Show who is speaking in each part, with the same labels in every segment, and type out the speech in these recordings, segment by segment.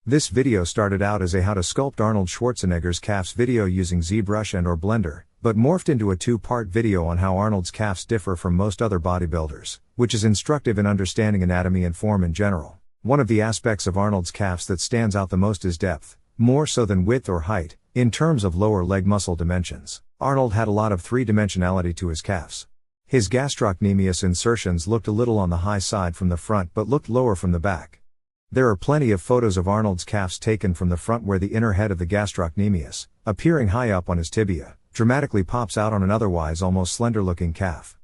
Speaker 1: This video started out as a how to sculpt Arnold Schwarzenegger's calves video using ZBrush and/or Blender, but morphed into a two-part video on how Arnold's calves differ from most other bodybuilders, which is instructive in understanding anatomy and form in general. One of the aspects of Arnold's calves that stands out the most is depth, more so than width or height, in terms of lower leg muscle dimensions. Arnold had a lot of three-dimensionality to his calves. His gastrocnemius insertions looked a little on the high side from the front but looked lower from the back. There are plenty of photos of Arnold's calves taken from the front where the inner head of the gastrocnemius, appearing high up on his tibia, dramatically pops out on an otherwise almost slender-looking calf.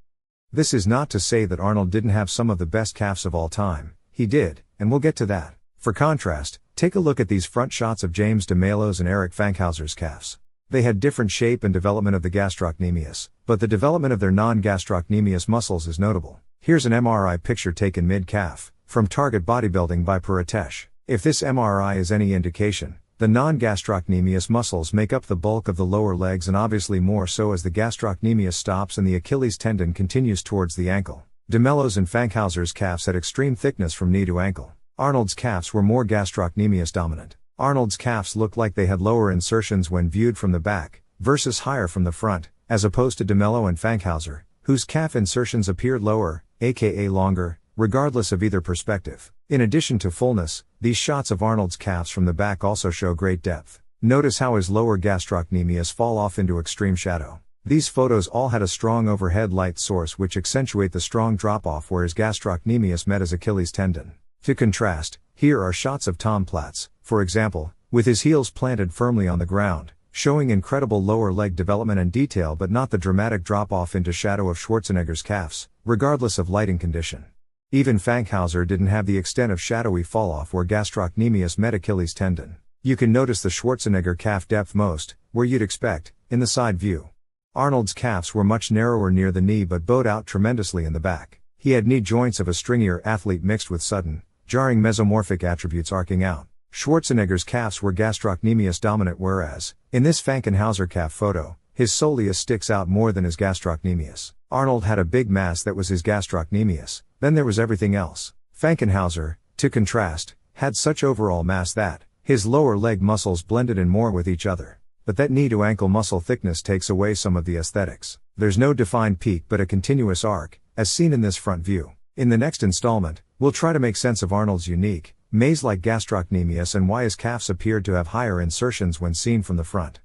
Speaker 1: This is not to say that Arnold didn't have some of the best calves of all time. He did, and we'll get to that. For contrast, take a look at these front shots of James DeMelo's and Erik Fankhouser's calves. They had different shape and development of the gastrocnemius, but the development of their non-gastrocnemius muscles is notable. Here's an MRI picture taken mid-calf, from Target Bodybuilding by Paritesh. If this MRI is any indication, the non-gastrocnemius muscles make up the bulk of the lower legs and obviously more so as the gastrocnemius stops and the Achilles tendon continues towards the ankle. DeMelo's and Fankhouser's calves had extreme thickness from knee to ankle. Arnold's calves were more gastrocnemius dominant. Arnold's calves looked like they had lower insertions when viewed from the back, versus higher from the front, as opposed to DeMelo and Fankhouser, whose calf insertions appeared lower, aka longer, regardless of either perspective. In addition to fullness, these shots of Arnold's calves from the back also show great depth. Notice how his lower gastrocnemius fall off into extreme shadow. These photos all had a strong overhead light source which accentuate the strong drop-off where his gastrocnemius met his Achilles tendon. To contrast, here are shots of Tom Platz, for example, with his heels planted firmly on the ground, showing incredible lower leg development and detail but not the dramatic drop-off into shadow of Schwarzenegger's calves, regardless of lighting condition. Even Fankhouser didn't have the extent of shadowy fall-off where gastrocnemius met Achilles tendon. You can notice the Schwarzenegger calf depth most, where you'd expect, in the side view. Arnold's calves were much narrower near the knee but bowed out tremendously in the back. He had knee joints of a stringier athlete mixed with sudden, jarring mesomorphic attributes arcing out. Schwarzenegger's calves were gastrocnemius dominant whereas, in this Fankhouser calf photo, his soleus sticks out more than his gastrocnemius. Arnold had a big mass that was his gastrocnemius, then there was everything else. Fankhouser, to contrast, had such overall mass that, his lower leg muscles blended in more with each other. But that knee to ankle muscle thickness takes away some of the aesthetics. There's no defined peak but a continuous arc, as seen in this front view. In the next installment, we'll try to make sense of Arnold's unique, maze-like gastrocnemius and why his calves appeared to have higher insertions when seen from the front.